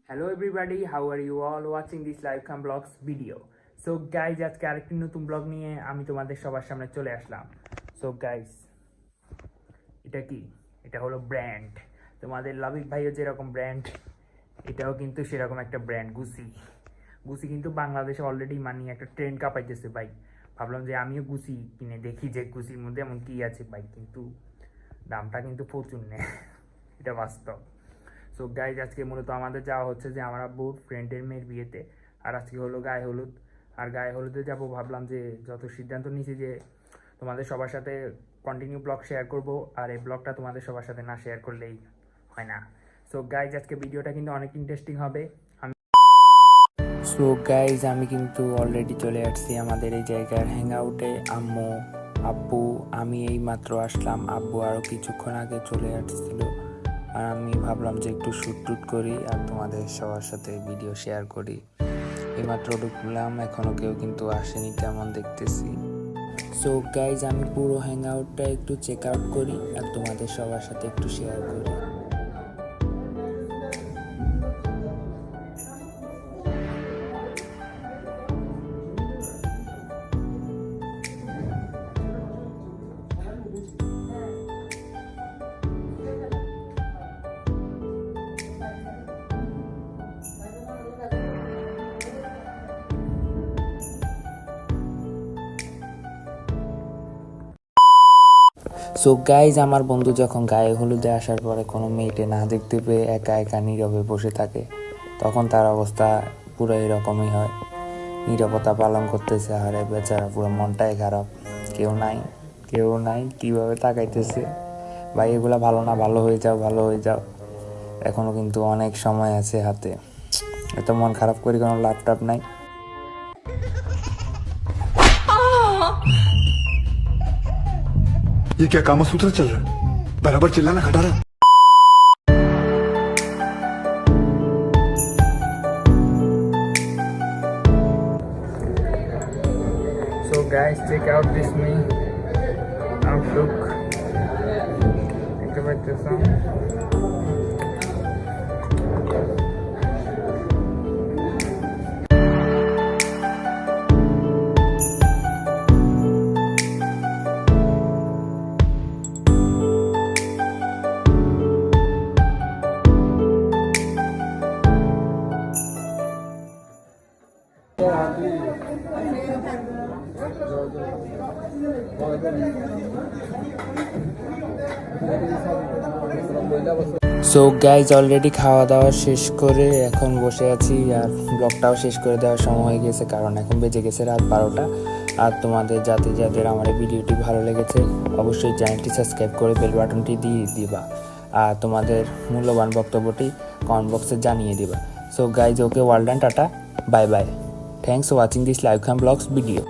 Hello everybody, how are you all watching this live cam vlogs video? So guys, আজকে আরেকটি নতুন blog নিয়ে আমি তোমাদের সবার সামনে চলে আসলাম। So guys, এটা কি? এটা হলো ব্র্যান্ড। তোমাদের লাবিব ভাইও যেরকম ব্র্যান্ড, এটাও কিন্তু সেরকম একটা ব্র্যান্ড। গুচি কিন্তু বাংলাদেশে অলরেডি মানে একটা ট্রেন্ড কাঁপাইতেছে ভাই। ভাবলাম যে আমিও গুচি কিনে দেখি যে গুচির মধ্যে এমন কি আছে ভাই, কিন্তু দামটা কিন্তু প্রচুর নেয়, এটা বাস্তব। সো গাইজ, আজকে মূলত আমাদের যাওয়া হচ্ছে যে আমার আব্বুর ফ্রেন্ডের মেয়ের বিয়েতে, আর আজকে হলো গায়ে হলুদ। আর গায়ে হলুদে যাব, ভাবলাম যে যত সিদ্ধান্ত নিয়েছি যে তোমাদের সবার সাথে কন্টিনিউ ব্লগ শেয়ার করব, আর এই ব্লগটা তোমাদের সবার সাথে না শেয়ার করলেই হয় না। সো গাইজ, আজকে ভিডিওটা কিন্তু অনেক ইন্টারেস্টিং হবে। সো গাইজ, আমি কিন্তু অলরেডি চলে আসছি আমাদের এই জায়গার হ্যাং আউটে। আম্মু, আব্বু, আমি এই মাত্র আসলাম। আব্বু আরও কিছুক্ষণ আগে চলে আসছিল, আর আমি ভাবলাম যে একটু শ্যুট টুট করি আর তোমাদের সবার সাথে ভিডিও শেয়ার করি। এইমাত্র ঢুকলাম, এখনও কেউ কিন্তু আসেনি তেমন দেখতেছি। সো গাইজ, আমি পুরো হ্যাং আউটটা একটু চেক আউট করি আর তোমাদের সবার সাথে একটু শেয়ার করি। সো গাইজ, আমার বন্ধু যখন গায়ে হলুদে আসার পরে কোনো মেয়েটে না দেখতে পেয়ে একা একা নীরবে বসে থাকে, তখন তার অবস্থা পুরো এরকমই হয়। নীরবতা পালন করতেছে, আরে বেচারা পুরো মনটাই খারাপ। কেউ নাই কীভাবে তাকাইতেছে। ভাই, এগুলা ভালো না, ভালো হয়ে যাও। এখনও কিন্তু অনেক সময় আছে হাতে, এত মন খারাপ করি কোনো ল্যাপটপ নাই। ये क्या कामसूत्र चल रहा है? बराबर चिल्लाना खटारा। So guys, check out this me outlook. দেখতে পাচ্ছেন? সো গাইজ, অলরেডি খাওয়া দাওয়া শেষ করে এখন বসে আছি, আর ব্লগটাও শেষ করে দেওয়ার সময় হয়ে গেছে, কারণ এখন বেজে গেছে রাত 12টা। আর তোমাদের যাদের আমার এই ভিডিওটি ভালো লেগেছে, অবশ্যই চ্যানেলটি সাবস্ক্রাইব করে বেল বাটনটি দিয়ে দিবা, আর তোমাদের মূল্যবান বক্তব্যটি কমেন্ট বক্সে জানিয়ে দিবা। So guys, okay, world and টাটা, bye bye. Thanks for watching this live cam vlogs video.